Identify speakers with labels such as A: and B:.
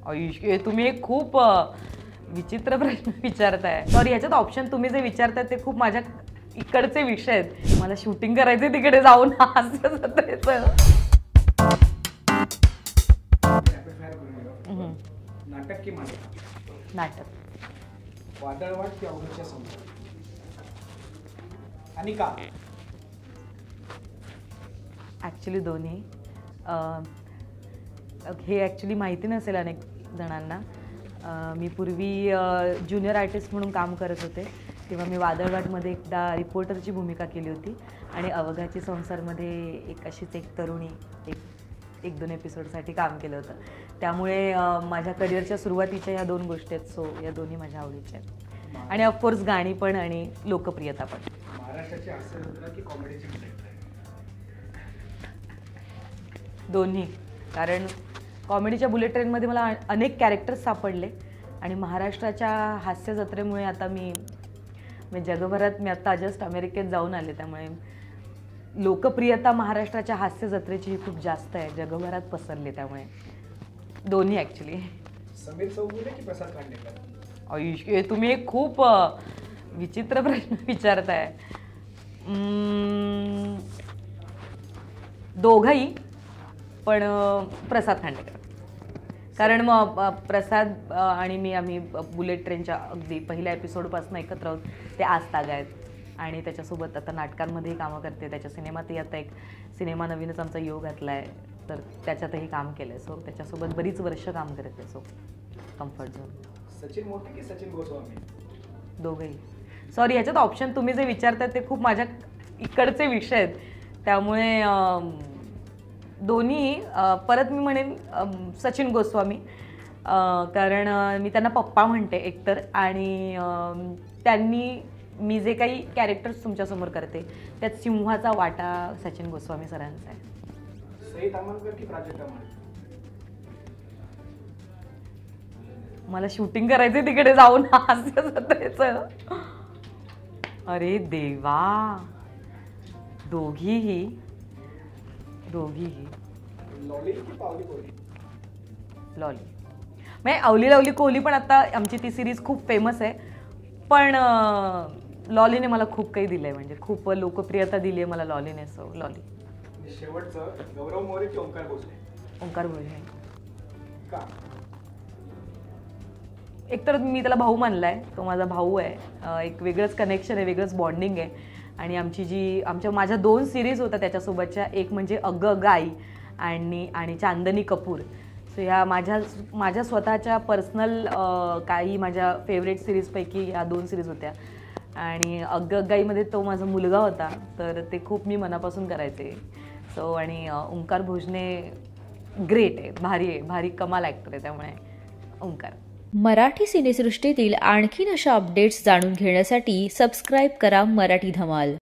A: आयुष्य तुम्ही एक खूप विचित्र प्रश्न विचारताय. सॉरी, ह्याच्यात ऑप्शन तुम्ही जे विचारताय ते खूप माझ्या इकडचे विषय आहेत. मला शूटिंग करायचे तिकडे जाऊन हास्य जत्रेचं.
B: नाटक की मालिका?
A: नाटक.
B: वादळवाट की अवघडच्या समोर? आणि का?
A: ॲक्च्युली दोन्ही. हे ॲक्च्युली माहिती नसेल अनेक जणांना. मी पूर्वी ज्युनियर आर्टिस्ट म्हणून काम करत होते, तेव्हा मी वादळवाटमध्ये एकदा रिपोर्टरची भूमिका केली होती आणि अवघाची संसारमध्ये अशीच एक तरुणी एक दोन एपिसोडसाठी काम केलं होतं. त्यामुळे माझ्या करिअरच्या सुरुवातीच्या ह्या दोन गोष्टी आहेत. सो या दोन्ही माझ्या आवडीच्या आहेत. आणि ऑफकोर्स गाणी पण आणि लोकप्रियता पण.
B: महाराष्ट्राची हास्य जत्रा की कॉमेडीची जत्रा?
A: दोन्ही. कारण कॉमेडीच्या बुलेट ट्रेनमध्ये मला अनेक कॅरेक्टर्स सापडले आणि महाराष्ट्राच्या हास्य जत्रेमुळे आता मी जगभरात आता जस्ट अमेरिकेत जाऊन आले, त्यामुळे लोकप्रियता महाराष्ट्राच्या हास्य जत्रेची ही खूप जास्त आहे, जगभरात पसरली. त्यामुळे दोन्ही ॲक्च्युली.
B: समीर चौगुले की प्रसाद खांडेकर?
A: आयुष्य तुम्ही एक खूप विचित्र प्रश्न विचारताय. दोघंही, पण प्रसाद खांडेकर. कारण मग प्रसाद आणि आम्ही बुलेट ट्रेनच्या अगदी पहिल्या एपिसोडपासून एकत्र आहोत. ते आज तागायत आणि त्याच्यासोबत आता नाटकांमध्येही कामं करते. त्याच्या सिनेमातही आता एक सिनेमा नवीनच आमचा योग घातला आहे, तर त्याच्यातही काम केलं आहे. सो त्याच्यासोबत बरीच वर्ष काम करते. So comfort zone.
B: Sachin Mote की सचिन गोस्वामी?
A: दोघंही. सॉरी, ह्याच्यात ऑप्शन तुम्ही जे विचारताय ते खूप माझ्या इकडचे विषय आहेत, त्यामुळे दोन्ही. परत मी म्हणेन सचिन गोस्वामी, कारण मी त्यांना पप्पा म्हणते एकतर, आणि त्यांनी मी जे काही कॅरेक्टर्स तुमच्यासमोर करते त्यात सिंहाचा वाटा सचिन गोस्वामी सरांचा आहे.
B: सई तामणकर की प्राजक्ता माळी?
A: मला शूटिंग करायचे तिकडे जाऊन हास्य जत्रेचं. अरे देवा, दोघीही.
B: लॉली की पावली कोहली?
A: लॉली. म्हणजे अवली लवली कोहली पण आता आमची ती सिरीज खूप फेमस आहे, पण लॉलीने मला खूप काही दिलं आहे, म्हणजे खूप लोकप्रियता दिली आहे मला लॉलीने. So lolly.
B: शेवटचं, गौरव मोरे की ओंकार भोसले?
A: ओंकार भोसले.
B: का?
A: एकतर मी त्याला भाऊ मानला आहे, तो माझा भाऊ आहे. एक वेगळंच कनेक्शन आहे, वेगळंच बॉन्डिंग आहे. आणि माझ्या 2 सिरीज होत्या त्याच्यासोबतच्या, एक म्हणजे अगं अगं आई आणि चांदनी कपूर. सो ह्या माझ्या स्वतःच्या पर्सनल काही माझ्या फेवरेट सिरीजपैकी ह्या 2 सिरीज होत्या. आणि अगं अगं आईमध्ये तो माझा मुलगा होता, तर ते खूप मी मनापासून करायचे. सो आणि ओंकार भोजने ग्रेट आहे, भारी कमाल ॲक्टर आहे, त्यामुळे ओंकार.
C: मराठी सिनेसृष्टीतील आणखीन अशा अपडेट्स जाणून घेण्यासाठी सबस्क्राईब करा मराठी धमाल.